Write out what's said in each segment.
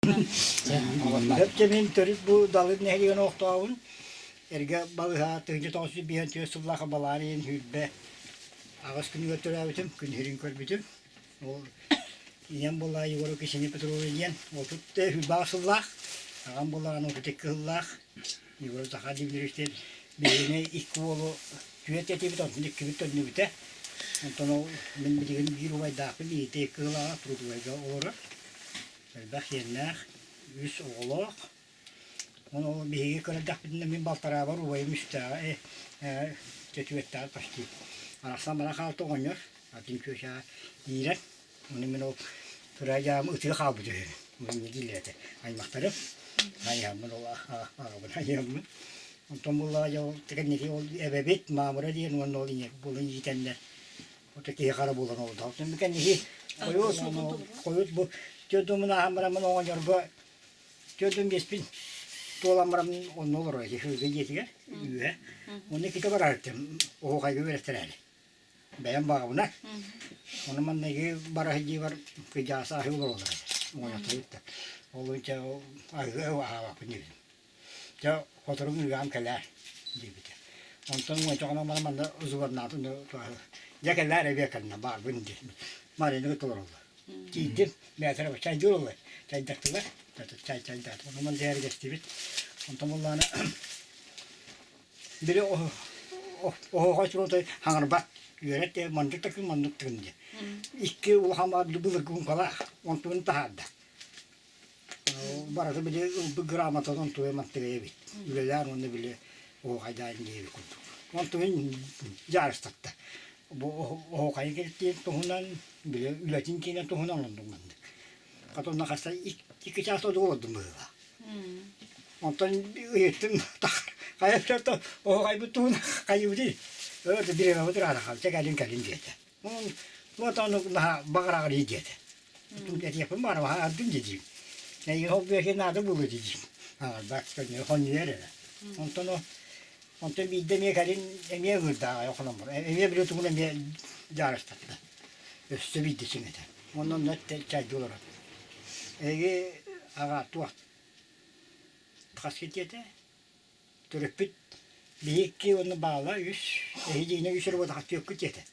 Hep cemin törüp bu dalı nehriyen oktağın. Erge balığa tığcı tosu bir tüy sıvlaka balarıyın hübbe. Ağız günü götürebitim, gün hirin körbütüm. O inen bolayı yuvarı kişini petrol ediyen. O tuttu hübbe sıvlak. Ağam bolağın o tutek kıllak. Yuvarı daha dibdir işte. Birine iki oğlu küvet yetibit olsun. Bir küvet önünü bite. Ondan o ben bildiğin bir uvay dağıtı bir ite kıllağa turduğayga olur. Bak yerine yüz oğlak. Onu bir kere dakbidinde min baltara var uvay müsta. Tütüvetler kaçtı. Arasam bana kaldı oynuyor. Atın köşe iyiler. Onu min o kıracağım ıtığı kaldı diyor. Bunu yedilerde. Aymaktarım. Ayağımın ola. Ağabın ayağımın. Ondan bulla ya teknik ol ebebet mamura diye onun olayı bulun yitenler. O teki kara bulan oldu. Şimdi kendi koyut bu çocuğumun ahmaramun oynuyor bu çocuğum geçpin dolamram onun olur o şey hızlı geçiyor. Üye. Onu kita var artık. O kaygı verirler. Ben bağımına. Onun manne barajı var kıca sahibi olur. Onu yaptı. Olunca o ayı hava pınıyor. 저 호텔은 유한 갈래 집이다. 온통 뭐 조금 만만 우즈가 나도 야 갈래 베었나 봐 근데 말이 누구 돌아올. 지금 내가 차이 줄래. 차이 닥들래. 차이 다. 오늘 대야리 됐지. 온통 몰라나. 근데 가지고도 항아를 봐. 유래 때 먼저 딱 만들 텐데. 이게 우하마 누구를 군가라. 온통 다 한다. Barası bile bu gramatodan tuğe maddeye bit. Üleler onu bile o kadar diye bir kutu. Onu tuğun yarıştaktı. Bu o kadar geldi tuğunan bile ületin kine tuğunan oldu bende. Katon nakasta iki çağ sonra oldu mu? Ondan ürettim tak. Kayıp da o kayıp tuğun kayıp değil. Öyle bir eve otur ara kal. Çekelim diye. Onu onu daha bakara diye. Tüm dedi yapın var ama ardım dedi. Ne hobiye nadı bulu dedi. Ha bak ne honyere. Ondan bir demeye kalın emiye gırda yok olan var. Emiye bile tuğun emiye yarıştaktı. Üstü bir dişine de. Ondan ne çay dolar. Ağa tuğat. Kasket yedi. Törüpüt. Bir iki onu bağla yüz. Yine yüz lira da yok kut yedi.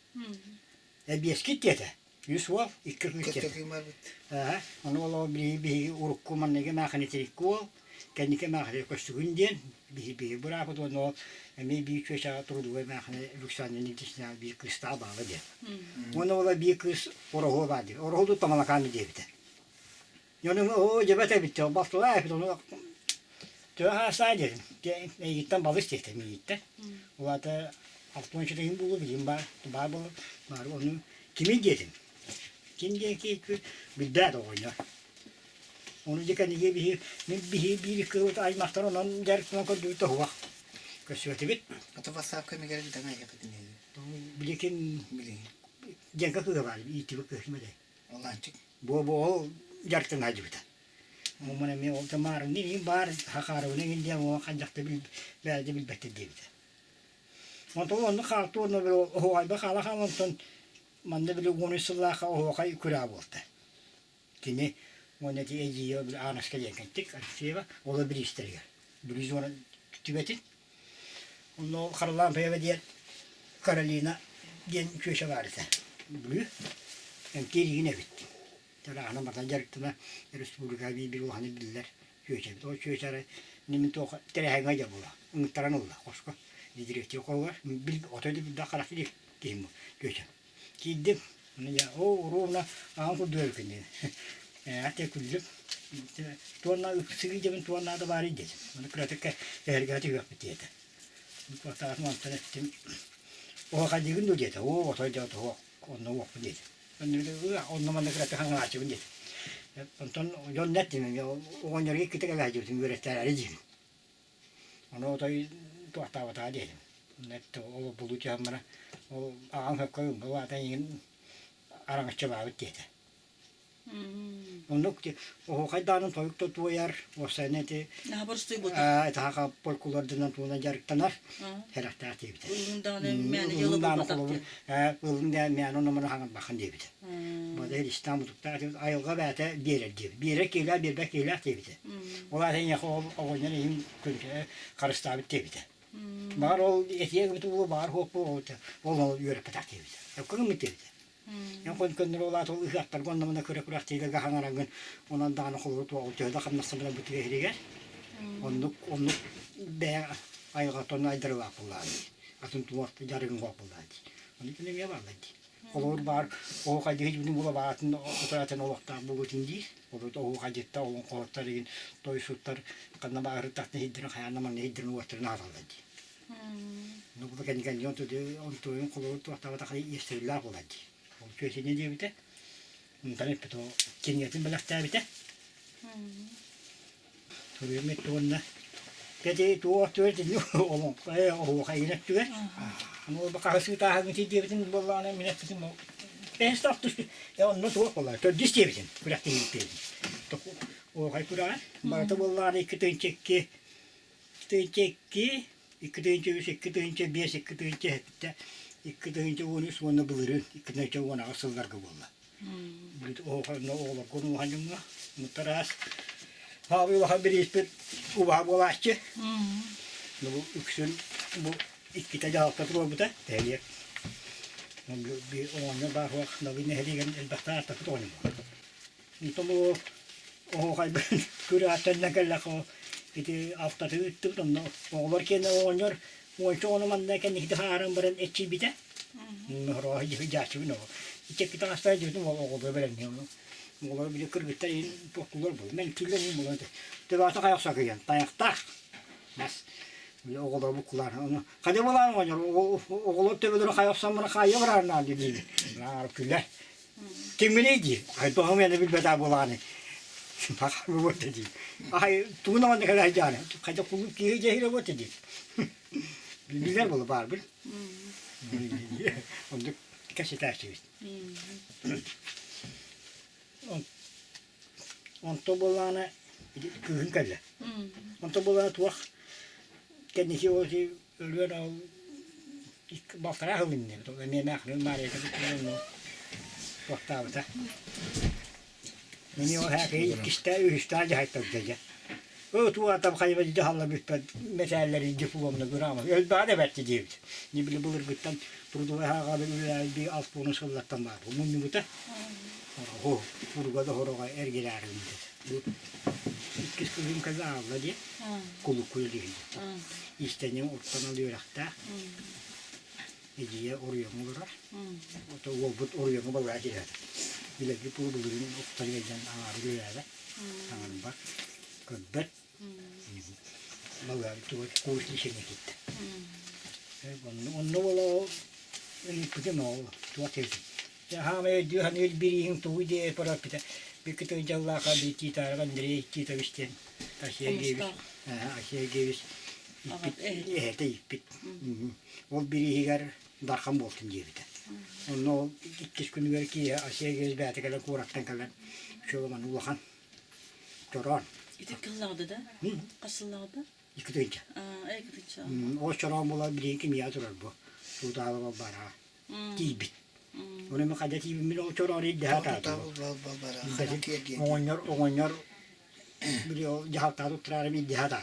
Bir eskit yedi. Yüz var. İki kut yedi. Onu ola bir urukkuman nege makinetirik kol. Kendi makineti koştuğun diyen. Bir bırakıp onu bir köşe turdu ve makine lüksanın dışına bir kısta bağlı diye. Onu ola bir kız oruhu vardı. Oruhu da tamalakanı diye bir de. Yani o cebete bitti. O bastılar hep onu. Tüha sadece. Gittim balık çektim gitti. O da altın çektiğim bulu bileyim var. Var onu kimi dedim. Kim diye ki bir dert oynuyor. Onu diken diye bir kılıt aymaktan onun derkine koyduğu da hava. Köşete bit. Atau WhatsApp kami gara kita nggak yakin ini. Bilikin jengka kı var. İti bu köşme de. Allah cik. Bu derkten hacı bit. Mumane mi o tamar ni bar hakar ne gidiyor o kancakta belki bil bette diye bit. Onu kalktı onu böyle o ay bakala hamamton manda bile konuşurlar o kay kura buldu. Kini onu diye yiyor bir anaska yekentik şey var. O da bir isteriyor. Bir sonra tübetin. Onu karılan peyve diye Karolina gen köşe vardı. Blü. Hem geri yine bitti. Tabi anamatan jarıktığına Respublika bir hani bilirler. Köşe bitti. O köşe nimin toka terehenge yapıla. Umutlaran oldu. Koşko. Direktiyor kovar. Bil otoydu bir daha karakter diyeyim bu köşe. Gittim. Ya o ruhuna ağam dövkünde. Hatta kullum. Tuanna sıkıca ben tuanna da bari dedim. Onu pratik hergati yok diye. Bu kadar mantık ettim. O kadar gün de dedi. O otoydu o onu yok dedi. Ben de onu mantık pratik hangi açı dedi. Ondan yon nettim ya. O onları kita geleceğim göreter arayacağım. Onu otoy tuata dedim. Net o bulacağım bana. O ağam hep koyun. O atan arang coba dedi. Onu o kaydanın toyuk tutuyor. O seneti Ne borçluy bu? daha polkulardan tuğuna jarıktanar. Herahta tebide. Ulundan meni yılı bu batak. Ulundan meni onu bana hangi bakın debide. Bu da İstanbul'da ayılga bete birer gibi. Birer keyler bir bek keyler tebide. Olar en yakın oğlanın en kötü karıştabit tebide. Var o etiye gibi bu var hop o o yürü patak tebide. Yakın mı tebide? Yang kon rola to ihtar kon namana kure kure tiga gahangarangan onan dana khulu to o da kan nasabla buti heriger onnu be ayga to na idra lapuladi atun tu jaring lapuladi oni kene me baladi kolor bar o kaydi hiç bunu bula batın o taraftan o vakta bu tindi o to o kayditta o kortarin to isuttar kanna ba artat ne hidrin khayana man hidrin watrna aladi no bu kan yon to on to yon kolor to ta ta khay yesilla aladi köşeye diye bite. Bundan hep to kendiyetin belakta bite. Soruyor metoduna. Peki tu tuğdu oğlum. O hayır tuğ. Ama bakası ta hangi diye bitin bollana minetin mo. Ben startı. Ya onu tuğ kolay. To diye bitin. Kurak değil. To o hayır kurak. Bana bollana iki tane çekki. İki tane bir hepte. İki tane onu sonra bulurun. İki tane onu asıllar gibi oldu. O ne olur konu hanımla mutaras. Abi daha bir ispet ubah bulaşçı. Bu üçün bu iki tane hafta bu da değil. Bir onu daha vakit nabi nehrigen elbette artık onu. Nito bu o kaybın küratan ne kadar o bir hafta tuttu da o varken oynuyor. Muncul onu mandaki nihdi haram beren etçi bite. Roh hiç jaçı no. İçe kita hasta jodum o da beren ne olur bir kırgıtlar toplular bu. Men küllerim bu. De varsa kayak sakıyan. Tayakta. Bas. Bir oğlan bu kullar onu. Kade bolan oynuyor. Oğlan tebelere kayak samına kayak varan dedi. Nar küller. Kim bileydi? Ay doğum yani bir beda bolanı. Bak bu dedi. Ay tuğuna ne kadar canı. Kade kulüp ki cehire bu dedi. Bilgiler bolu var bir. Onu kaç tane on to bolana köyün kalle. On to bolana tuak. Kendisi o şey ölüyor o bakara hılın ne? To ne nakne mare kadar no. Vakta avta. Meni o hakiki ikiste üstte cahit tadca. O tuata kaybedici halla büyük meseleleri diplomanı göremez. Ölbade belki değil. Ne bile bulur gittan durdu ve hakabe bir alt bunu sallattan var. Bu munni bute. O kurgada horoga ergilerim dedi. Bu ikisi kızım kaza avla diye. Kuluk kulu değil. İstenim ortadan alıyor hatta. Eciye oraya mı olur? O da o but oraya mı balığa girer. Bile bir pulu bulurun ortadan gelen ağrı girer. Tamam bak. Köbbet. Balığa tuvalet kuvvetli şeyine gitti. Onu valla peki ne oldu? Tuvalet. Ya hame diyor hani birinin tuğu diye para pide. Bir kütü calla kabi tita kan nereye tita bisten. Aşağı geviş. Aşağı geviş. Evet ipit. O biri higar darkam boltun diye bide. Onu iki gün verki aşağı geviş bete kalan kuraktan kalan. Şu zaman ulakan. Çoran. İti kızladı da. Kasılladı. İki dönce. İki O çoran bola bir iki miya durar bu. Su dağlı bara. Tibit. Onu mu kadar tibit mi o çoran idi hata. Onlar bir o cahata tutturar bir hata.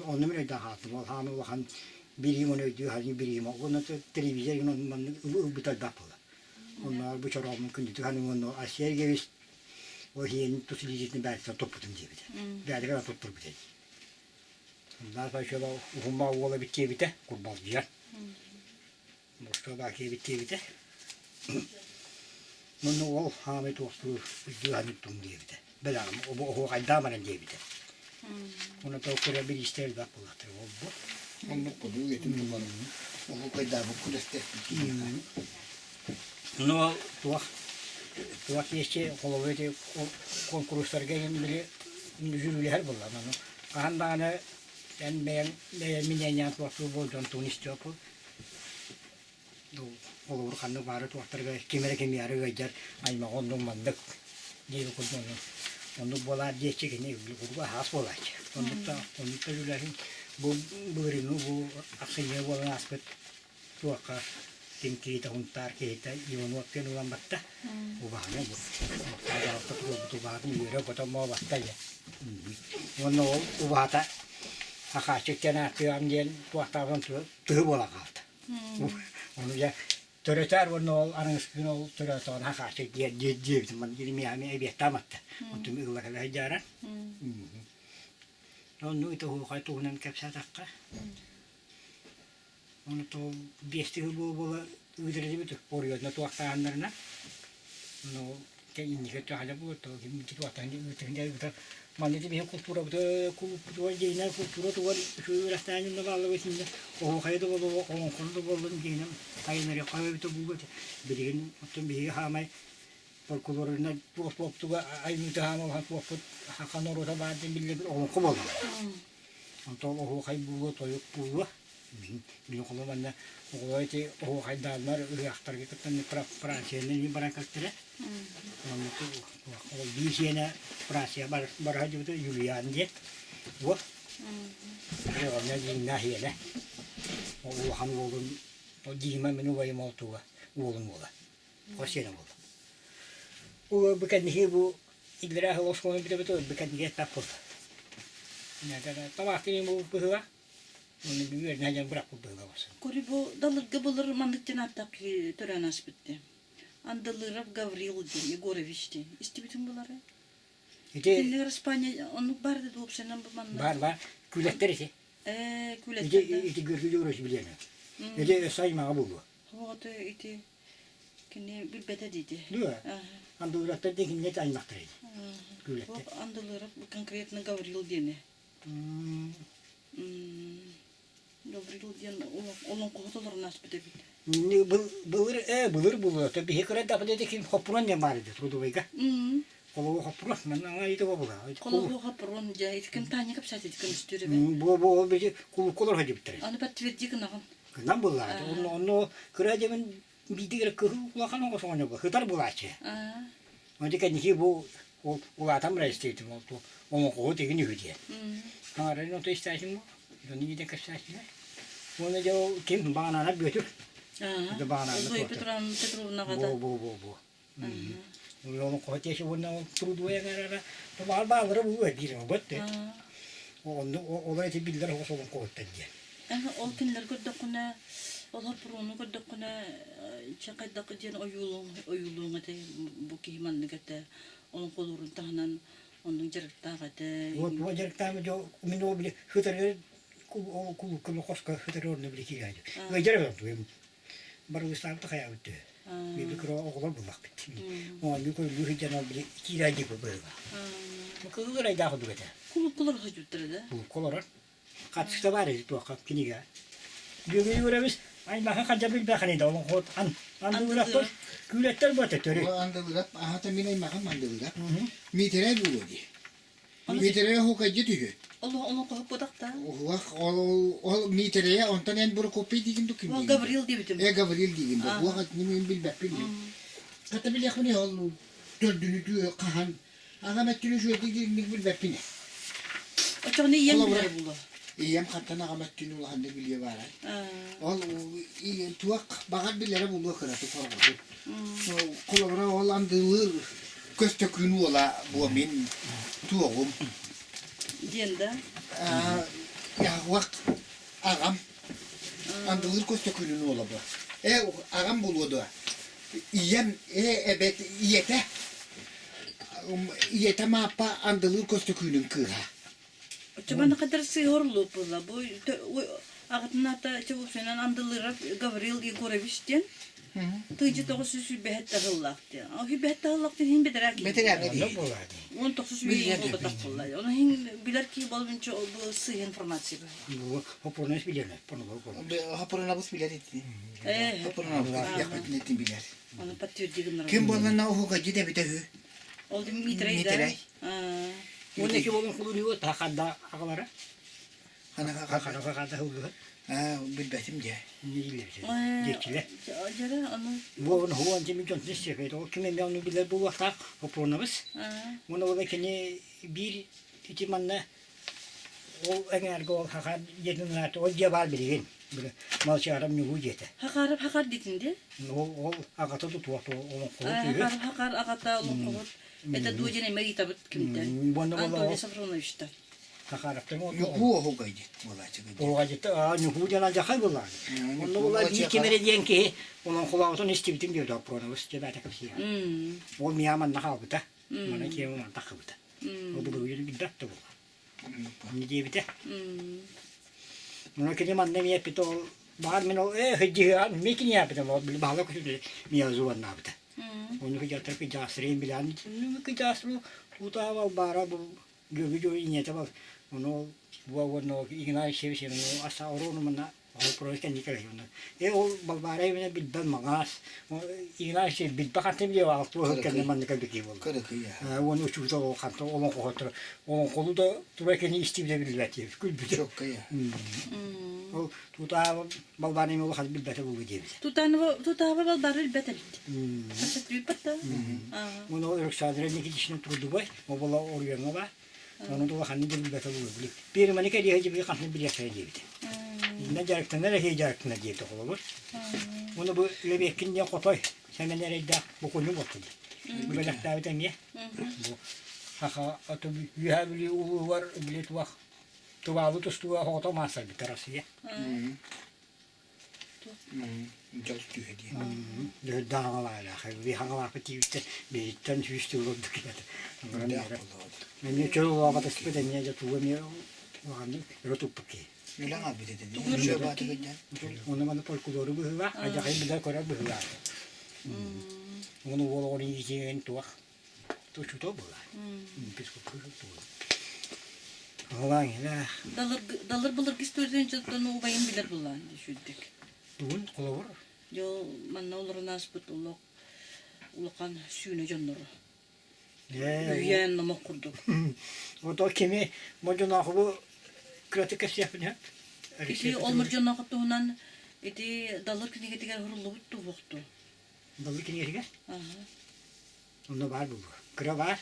Onu mu da hata. O hamı vahan biri onu diyor hani biri mi onu televizyon onu bir tane yapıyor. Onlar bu çoran mümkün değil. Hani onu aşağı geviş. O hiyenin tutulayacağını belki topladım diye biter. Belki de tuttur biter. Ondan sonra şöyle uhumma oğla bittiği biter. Kurbalcılar. Boşta belki bittiği biter. Bunu oğul Hamit Oslu Dühanittum diye biter. Belanım o kaydamaran diye biter. Onu da okura bir ister bak bulatır. O bu. Onu kodu yetim kullanım. O kaydamı kuleste. Onu tuak yeşçe kolovete konkurslarga bile jüriler bulan. Kahandana ben minenya tuak bu don tunis jopo. Olur kanı barı tuaktarga kemere kemiyarı gaycar ayma ondan mandık diye kudun onu bolar diye çekene bu has bolaj onu da yürüyün bu bırını bu aksine bolan aspet tuaka timki ta untar kita iwan waktu ulang batta ubahnya bu ada tu bahkan yura kota mau batta ya ono ubahata akaceknya tu amjen tuakta kan tu bola kata ono ya terus ono orang sekolah terus orang akacek dia teman jadi miami biar tamat untuk mengulak ajaran ono itu kau tuhunan kapsatakka ono to biesti bola udah itu oriot na tuak tahanan na no kayak ini kita aja bu to gitu tuak tahan itu kita mana itu biar kultura kultura jina kultura tuh sudah tanya na lalu sini oh kayak itu bola orang itu bola jina kayak nari kayak itu bu bikin untuk bikin hamai perkultura na tuak tuh ayo itu hamai tuak hakan orang itu baca bilik orang kebal untuk oh kayak bu to yuk bu Bilo ko man na ko ite o kay dalmar reaktor ke tan ni prasia ni barangkal tere ono to ko bisi na prasia barha ju to Julian je wo yo nya jing na hi na o han wo to ji ma menu wa mo to wo mo la ko se na wo o bekan hi bu idra ho ko betul bekan ge tapot na ta tawati mo buha Onu bir nereden bırak bu böyle olsun. Kuribo dalı gıbılır mandıktan atak tören aspitti. Andalırab Gavril diye Yegorovich diye. İşte bütün bunları. Dinler İspanya onu barda doğup senen bu manlar. Var kületler ise. Kületler. İti görüyoruz bilene. İti sayma bu. O da iti kini bir bete dedi. Değil mi? Andalırab'da dekin net aymaktır. Kületler. Andalırab konkretne Gavril diye. Gavril diye onun kohtalarını aspitti. Bulur. Tabii hekara da dedi ki hopuran ne vardı Trudovayga. Kolu hopuran men itu bu. Kolu hopuran ya itkin tanya kapsat itkin üstüre. Bu bir kolor hadi bitir. Onu patvirdik nahan. Nam bular. Onu kıracemin bidir kıhı kulakan o sonra bu. Hıtar bulaçı. Önce kendi bu ulatam resteydim oldu. Onu kohu tekini hüdiye. Hangarın o da istersin bu. Dönüyor da kapsatın. Onu da kim bana götür. Zoi Petrovna kadar. Bu. Onu kohtiyesi bundan Trudovaya kadar bağları bu diyelim battı. Onu olay te bildiler o zaman kohtan diye. Ol kinler gördüküne ol hoprunu gördüküne çakaydak diyen oyuluğun ete bu kimanlık ete onun kolurun tahanan onun jarıkta ete. Bu jarıkta mı jo mino bile hıtarı kulu koska hıtarı onu bile kiraydı. Ve jarıkta tuğum. Baru İstanbul'da kaya bitti. Bir kere oğlan bulmak bitti. Onun bir koyu hıcana bile kiraydı bu böyle. Bu kızlar daha kudu ete. Kullar hacıttır da. Bu kolor. Kaçta var ya bu akap kiniga. Görüyoruz. Ay baka kacabil bakani da onun hot andı bıraktı. Kületler batı töre. O andalırap ahata minay makam andalırap. Mitere bu di. Mitere ho kajıtı. Allah onu koyup budak da. O mitere ondan en buru kopi digin do kim. O Gavril diye bitim. Gavril digin do. Bu hat nimin bilbek bildi. Kata bil yakuni ol dördünü diyor kahan. Agametini şöyle digin bilbek bildi. O çok ne yemler bulu. İyem katana agametini ulan da biliyor var. Ol iyi tuak bakar bilere bulu kıratı korkutu. Kolabra olandılır. Köstekünü ola bu min tuğum. Diyende. Ya vak agam. Andılır köstekünü ola bu. Agam buluyordu. İyem evet iyete mapa andılır köstekünün kıra. Coba ne kadar sihirli bu la. Bu ağıtına da çabuk senen andılır Gavril Yegorovich diyen. Tıycı toğusu behet tahıllak diyen. O behet tahıllak diyen hin bederek. Ne bu vardı? Onun toğusu behet tahıllak diyen. Onu hin bilir ki balınca bu sığ informasyonu. Bu hopornes bilirler. Hapuruna bus bilir etti. Hapuruna bus yakmet netin bilir. Onu patvirdiğin Kim bolana o hukacı da biter. Oldu mitrey da. Mitrey. Onu ki bolun kulu niye takada akalara? Hana Kakada hulu. Bilbetim diye. Ne diyorlar? Geçiler. Acaba onu. Bu onu huvan cemi jon ne şekaydı. O kimin ben onu bilir bu vakta hopornamız. Onu ola kene bir itimanla o eğer gol hakan yedin artı o cevap bilgin. Böyle mal çağıram ne hujete. Hakar ditindi. O akata tutu o kolu. Hakar agata olukot. Eta dujene meri tabut kimde. Bunu Antonio valla Safronovич'ta. hakaraptan o. Yok bu o gaydi. Vallahi çıkıyor. O gacete ne hujana jakay bunlar. Onu valla bir kemere diyen ki onun kulağından istibitim diyor da programımız cebete kapsıyor. O miyaman nakabıta. Bana ki o takıbıta. O bu yürü bir dattı bu. Ne diye bite? Bunu kedi man ne yaptı o bahar mı o hıcıhan mekin yaptı o bir bağla kutu miyazu var nabıta. Onu hıcatır ki jasırın bilen ne ki jasırı utava bara bu göbücü inyete bak. Onu bu no igna şey no asa orunu mana o projenin dikkat onu. O balbara evine bilden magas. O igna şey bil bakatım diye var bu kendine man dikkat ediyor. Kırık ya. Onu uçurda o kanto o kohtur. O kolu da turakeni istibde bilbeti. Kul bir Çok ya. O tuta balbara evine olacak bilbeti bu diye. Tutava baldarı betel. Aşık bir patta. Onu ırksadire ne gidişine turdu bay. O bala oraya var. Onu da hani bilbeti bu. Bir manike diye hacı bir kanto bir yaşaya diye. Ne gerektiğinde nereye gerektiğinde diye de olur. Onu bu lebekin diye kotoy. Sen nereye de bu konu bakın. Bu böyle davet emiye. Bu haka atı yühevli ulu var bilet vak. Tuvalı tustuğa hota masa bir tarafı ya. Çok diye. De dağlar la. Bir hangi vakti işte bir tane üstü oldu ki. Ne çoğu vakti spede niye de tuğu niye vardı. Rotup ki. Yulan abi dedi. Şöyle batı giden. Onu bana polkudoru bu hava. Acayip bir de korar bu hava. Onu volori yiyeceğin tuğ. Tu şu to bu. Pis kokuyor tu. Allah ya. Dalır bulur gistörden jattan o bayım bilir bulan düşündük. Tuğun kolor. Yo manna olur nasbut uluk. Ulukan suyunu jonnuru. Üyen nama kurduk. O da kimi moduna bu kritik yapıyor. İşte olmur jonna katunan iti dalır kini getigen hurulu buttu voktu. Dalı kini getigen? Onda var bu. Kira var.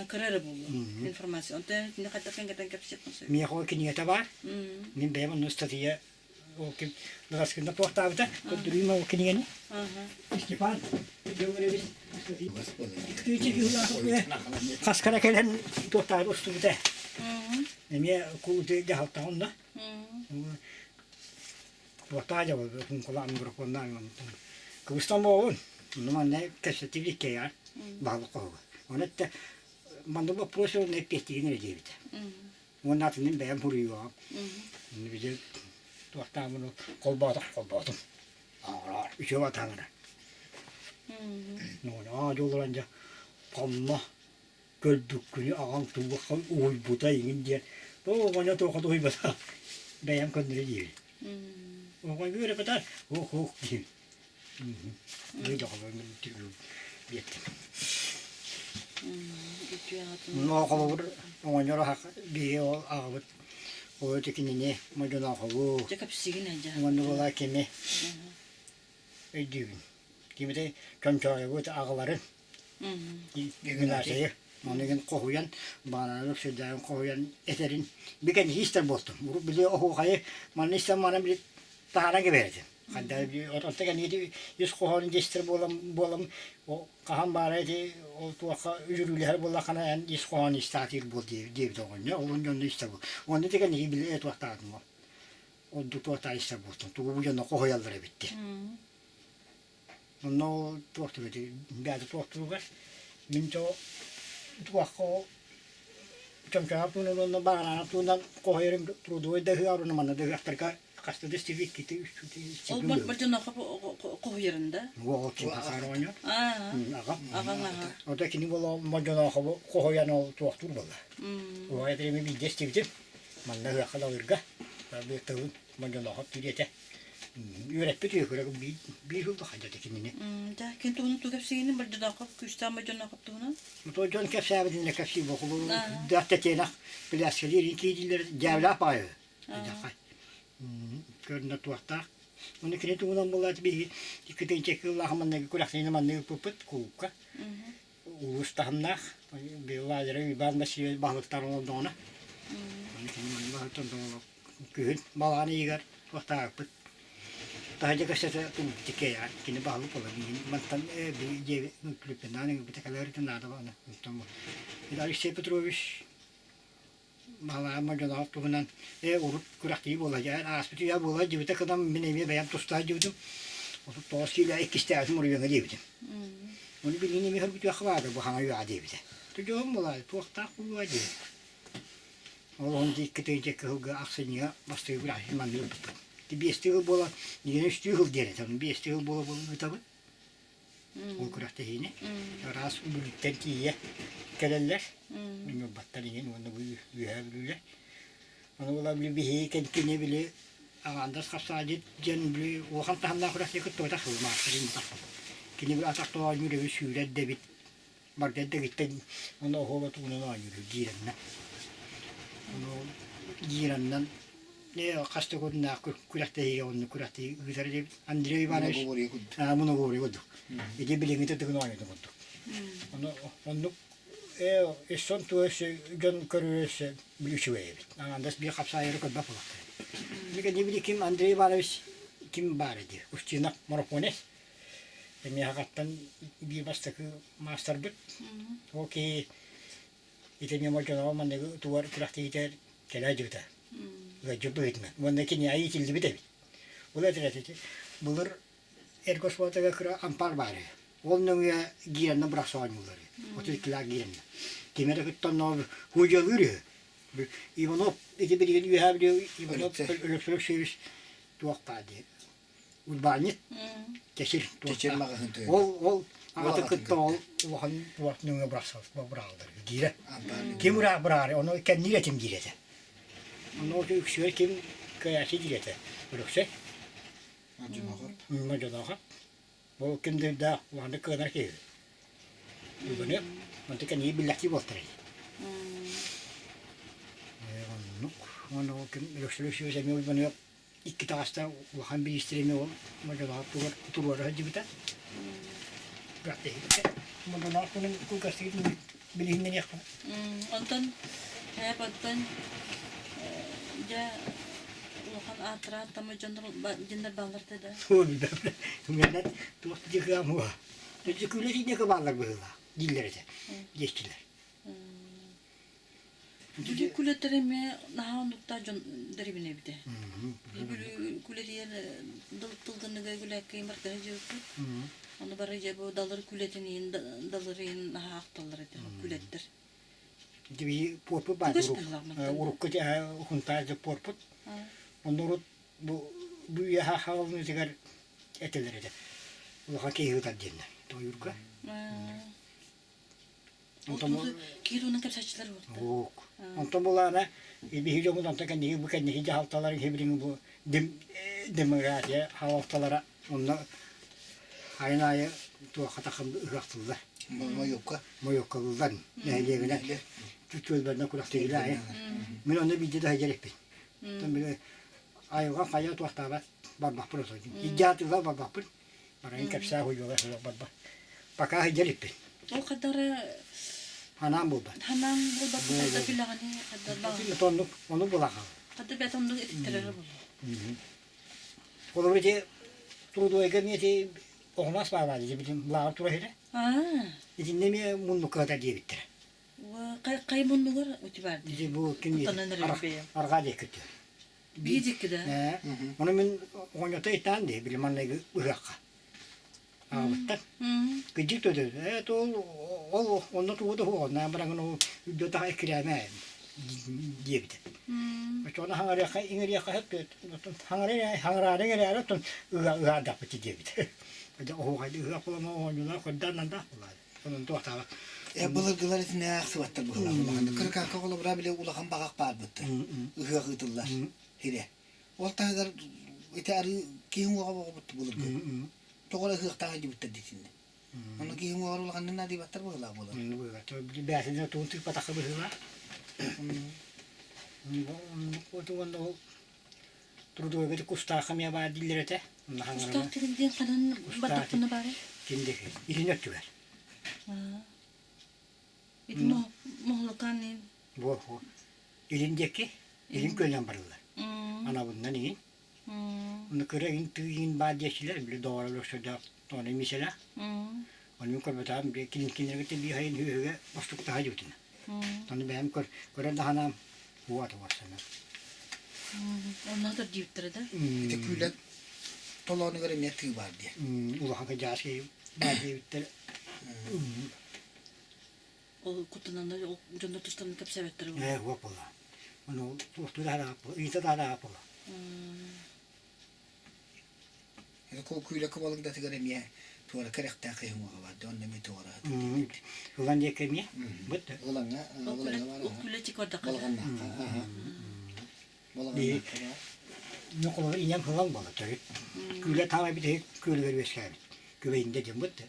Karara bulu. Informasi. Ondan ne katakan gatan kapsiyat nasıl? Miye ko kini yata var. Min beyman nostatiya o kim naskında portavda. Kodurima o kini geni. Stepan. Gömre biz. Küçük yular. Kaskara gelen portavda üstünde. Miye kulu de hatta onda. Portavda var. Kulağım mikrofondan. Kıvıstamağın. Numan ne kesetivlik ya. Bağlı kovu. Onu da mandıba profesör ne pettiğini ne diye. Onun atının ben vuruyor. Onu bize tuhta bunu kolbadım. Ağlar. Üçü vatanına. Ona yollanca Allah gördük günü ağam tuğu oy buta yengin diye. O bana tokat oy buta. Beyan kondiri diye. O koy böyle kadar. Oh diye. Böyle yapalım. Bitti. No kalır, oynar hak bir o ağabey. O tekini ne, madonna havu. Cakap sigin aja. Onu valla kimi. Ediyim. Kimi de kançaya bu ağaların. Günahı. Onun kohuyan, bana şeyden kohuyan eterin. Bir kez ister bostum. Bu bile o hayır, man ister bana bir tahara geberdi. Hatta bir ortada neydi? Yüz kohanın gestir bolam o kahan baraydı o tuaka ürülüler bolla kana yani yüz kohan istatir bol diye bir doğun ya onun yönünde işte bu. Onun da ne bile et vakti adım o. O tuaka işte bostum. Tu bu yönde kohayalları bitti. Onun tuaktu bitti. Bir tuaktu var. Minto tuaka çamçana tunun bağlanan tunan kohayırın turudu da hıyarını manada hıyartırka kastı da sivik gitti. O macana kohyarında. O kim kasaronya? Aga. Aga. O da kini bola macana kohoyan o tuaktur bola. O ayetimi bir destivdim. Manna yakala ırga. Tabi tavun macana hap diyete. Üretip diyor bir yılda hacı kinini. Da kintu bunu tu kapsigini macana kap küsta macana kap tuğuna. O John kapsabedin ne kapsi bokulu. Dahta tenak. Bilaskelir iki diller cevla payı. köründe tuakta. Onu kine tuğunan bulat bir dikkatin çekiyor lahmanlığı kuraksayına manlığı puput kuka. Ulus tahımnak. Bir vazire bir bazı balıklar olduğuna. Onu kine manlığı balıktan doğru. Kühün balağını yigar. Tuakta akpıt. Daha jika saya tunggu ya, kini bahalu pola ni mantan di je klipin nani kita kalari tu nada bana. Tunggu. Dari saya Petrovic malah macam apa tu nan urut kurakti bola ya, aspeti ya bola jadi kita kadang menemi bayam tu staj jadi. Waktu tos kila ikistai asmur yang ada jadi. Oni bilini mi harus juga ada bukan ayu ada jadi. Tu jom bola tu tak ku aja. Orang di kita cek ke aksinya pasti berani mandir betul. Di biestiği bola, yine stiği diye tabii biestiği bola tabii. O kurakta yine. Ras birlikten kiye kelerler. Bilmiyorum battalinin onu bu böyle. Onu olabilir bir heykel kine bile andas kapsacı can bile o kan tahmına kurakta kutu tak olma serin tak. Kine bir atak toğa yürü bir sürü debit. Market de gitti. Onu hava tuğuna yürü girenle. Onu girenden ne kastı koduna kurakta hiye onu kurakta güzel Andrei Ivanovic bunu vuruyordu. İki bilingite tıkını oynadı koddu. Onu son tuğası gün körüyse bilişiyor. Andas bir kapsayırı kodda falan. Bir de bir kim Andrei Ivanovic kim baredi. Uççina Moropones. Emi hakikaten bir bastaki master bit. Okey. İtemiyor macera ama ne tuvar kurakta iter kelajıda. Gajıp etme. Bundaki nihai çildi bir de. Ula tereti. Bulur erkos fotoğrafı kıra ampar bari. Onun ya girenle bırak soğanları. 30 kilo girenle. Kimere kuttan ne hocalı ya. Ivanov eti bir geliyor her diyor Ivanov ölçülük şeymiş tuakta diye. Urbanit. Geçir tuakta. Ol Ata kıtta ol vahan tuaknıya bırakılır. Gire. Kim bırak onu kendi iletim girete. Onu yüksek kim kıyası girete. Bıraksa. Macunahar. Bu kimdir daha vahanı kadar ki. Bunu nanti kan iyi billaki boltray. Onu kim yüksek semi bunu iki taşta vahan bir istiremi ol. Macunahar turvar hacı biter. Berarti Macunahar pun kulkas itu bilihin niya ka. Ondan hep ondan ja ulan atra tama jender balardı da. Oh bir de. Tunggu tuh juga kamu. Tuh kulasinya kebalar böyle. Diller de. Geçtiler. Jadi kuleterime naha nokta deribine bir de. Bir kuletiye dılgını gaygule kıymak derece yok. Onu barıca bu dalır kuletinin dalırın naha aktalları kulettir. Jadi porput baru. Uruk kerja huntar je porput. Menurut bu ya hal ni segar eteler ede. Bu hakiki hutan jenna. To yurka. Untuk kirunun kapsaçları var. Oh. Untuk bulana bir hijau nanti kan ni bukan ni hijau haftalar hebring bu demokrasi haftalara onlar aynaya tu katakam ıraktıllar. Moyokkalılar. Ne diye Çocuklarına kulakta gidiyor ya. Ben onda bir de hacer ettim. Tabii ayığa kaya tuhtaba barbak pırası. İcatı var barbak pır. Parayın kapsa hoyuyorlar barbak. Baka hacer ettim. O kadar Hanam bu ben. hanam bu da kadar bilanı kadar bak. Şimdi onu bulakal. Kadar betonlu ettiler bu. Olur bir de turudu egemiyeti olmaz var diye bizim lağır turu hele. İçinde mi munlu kadar diye bitti. Kaymunlu var utibardı. Diye bu kim arka diye kötü. Bilecek de. Onu ben oynatığı itten diye bilim anlayı ırakka. Ağabeyden. Gıcık dedi. Evet o onda tuğdu o. Ne bırakın o videoda ekreme diye bitti. Sonra hangarya ingeriya hep hangarya ingeriya tun ıga da bitti diye bitti. Hadi o hadi ıga falan oynuyorlar kodan nanda. Onun tuhta. Bulurdular ne aksavatlar bu hıla. Kırka kakula bura bile ulakan bakak bağır bitti. Ihıya kıtırlar. Hire. Olta kadar ite arı kihim vaka vaka bitti bulurdu. Tokola hıyak tağı bitti ditinde. Onu kihim vaka ulakan nina di battar bu hıla bulur. Biasanya tuntuk patak berhela. Itu kan Durduğu gibi kustahım ya var dillerete. Usta televizyon kanalının batak buna bari. Kimdeki? İlin öttüver. İdi mohlukan neyin? Bu. İlindeki. İlin köyden barılar. Ana bundan iyi. Onu kıra in tüyün bazı yaşlılar bile doğru olursa onu mesela. Onu korbatam bir kilin gitti bir hayın hüye bastık daha jutun. Onu benim koran daha nam bu atı varsana. Onlar da divttirdi. Bir de kuyular tolağını göre ne tüy var diye. Ulahan kacası şey bazı bitler. O kutudan da o canlı tuşlarını kapı sebetleri var. Hop ola. Onu tutu daha yapı. İyi daha yapı. Ya ko kuyular kabalık da tigara miye. Tuara karekta kayım var. Onunla mi tuara. Ulan diye kemiye. Bitti. Olanga var. O küle çıkardı kadar. Balganna. Balganna. Ne kadar inen falan balı tabii. Küle tamam bir de küle vermez ki. Güveyinde de bitti.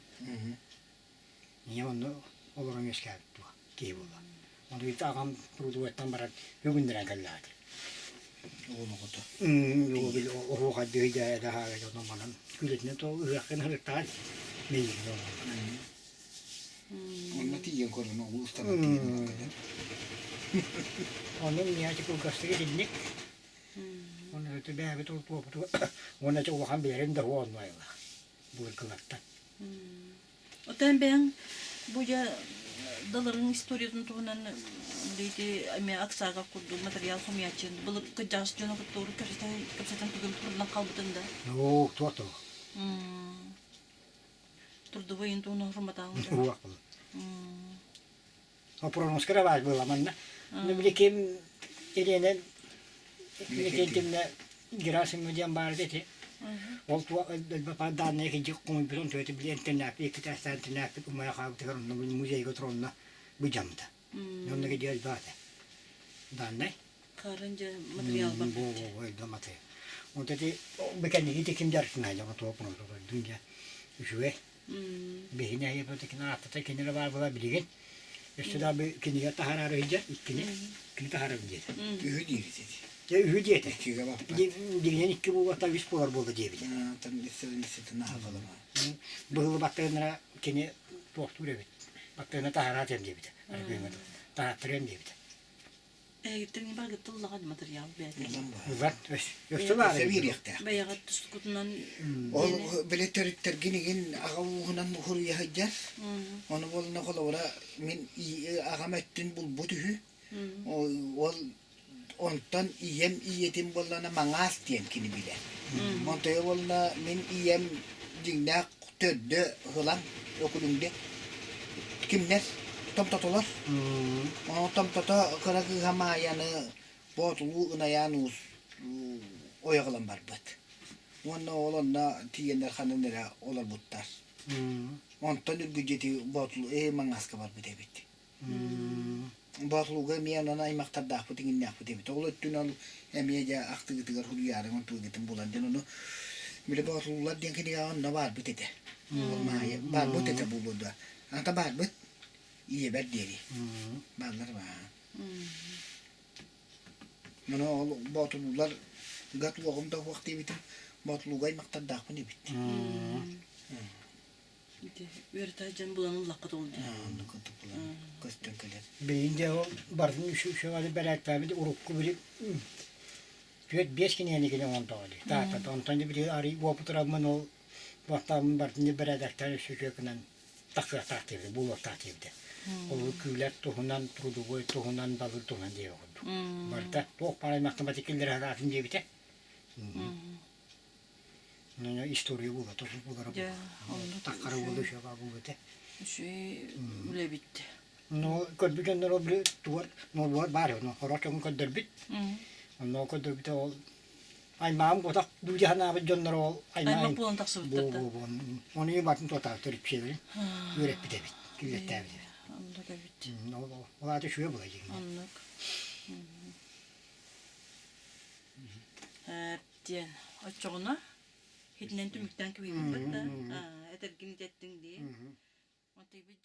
Niye onu olurum eski bu ki bu. Onu bir ağam kurdu etten barat bugünden kalladı. Onu kutu. Yo bil o kadar hikaye daha var o zaman. Kületine to yakın harita. Ne yiyor? Onu tiyen korun o ustana tiyen. Onun niyeti bu gazeteye dinlik. Onu öte be betul bu. Onu çok han berim de o onay var. Bu kılakta. Otan ben bu ya daların istoriyasını tuğunan deydi ame aksaga kurdu materyal somyacın bulup kıcas canı doğru kapsatan tuğum turuna kalbıdında. Yok tuatu. Turdu boyun tuğunu hurmatan. Yok. O pronos kravaz bu zamanla. Ne bileyim elenen ne girasın mı diyen bari dedi. Oltu bapadan ne ki kum bir on tuğu bir internet bir kita internet bir umaya kabul ediyorum müzeye götürüyorum bu camda. Onun ki diyor zaten. Dan ne? Karınca materyal bak. Bu da materyal. O dedi bekenli gitti kim dersin ya o toplum dünya. Şuve. Behine yapıp ki naatta kendine var bula bilgin. İşte da bir kiniye tahara arayınca kini tahara bilgin. Ühü değil dedi. Ya ühü diyete. İki bak. Diğerinin iki bu vata bir spor buldu diye bile. Tabii listede ne yapalım ha. Bu baktığına kini doktor evet. Baktığına tahara atem diye bile. Tahara tren diye bile. Gittiğin bak gitti Allah'a materyal belki. Uzat. Yoksa var. Sevir yakta. Bayağı tutukutundan O böyle tergin ağavuğunan hurya haccar. Onu bolna kolavra min ağamettin bul butuhu. O ondan iyetim bolna mangas diyen kini bile. Montoya bolna min iyem dingnak töddü hılam okulumde. Kimler? Tam tatolar. O tam tata kırık hamayanı botulu ınayanus oyağılan var bat. Onunla olanla tiyenler hanımlara olar buttar. Ondan ülgüceti botulu mangaska var bide bitti. Botulu gemiyen ona imaktar dah puting inyak bide bitti. Ola tünal emiye aktı gitigar huluyarı ontu gitim bulan den onu bile botulular den kini ona var bide de. Olmaya var bide de bu buda. Anta var bit. İyi ber deri. Bağlar var. Mana botulular gat vakımda vakti bitim. Botulugay maktar dah pun bitti. Vertacan bulanın lakat oldu. Onu kutu bulan. Kostüm keler. Beyince o barın şu hali belak tabi de urukku biri. Şöyle 5 kine yeni gelen on tane. Tahta ondan da biri arı bu putraman o vaktamın barın beredaktan şu kökünden tahtıydı. Bu tahtıydı. O küller tohunan trudu boy tohunan balır tohunan diye oldu. Barda çok para matematikleri halatın diye bite. Ne istoriye bu da tosun bu da. Ya onu Takara oldu şu bu bite. şey öyle bitti. No kadar no bile tuvar no buat baru no horok yang kadar bit. No kadar bit o ay mam ko tak du jahan apa jonro ay Ay mam. bak bulan tak sebut Bu da. onu batın total terip şey. Yürek bite bit. Kille tabi. Anlık bitti. No o da şu bu acı. Anlık. Diyen açığına hitnen tümükten gibi bitti. Etergini ettin diye. O tabi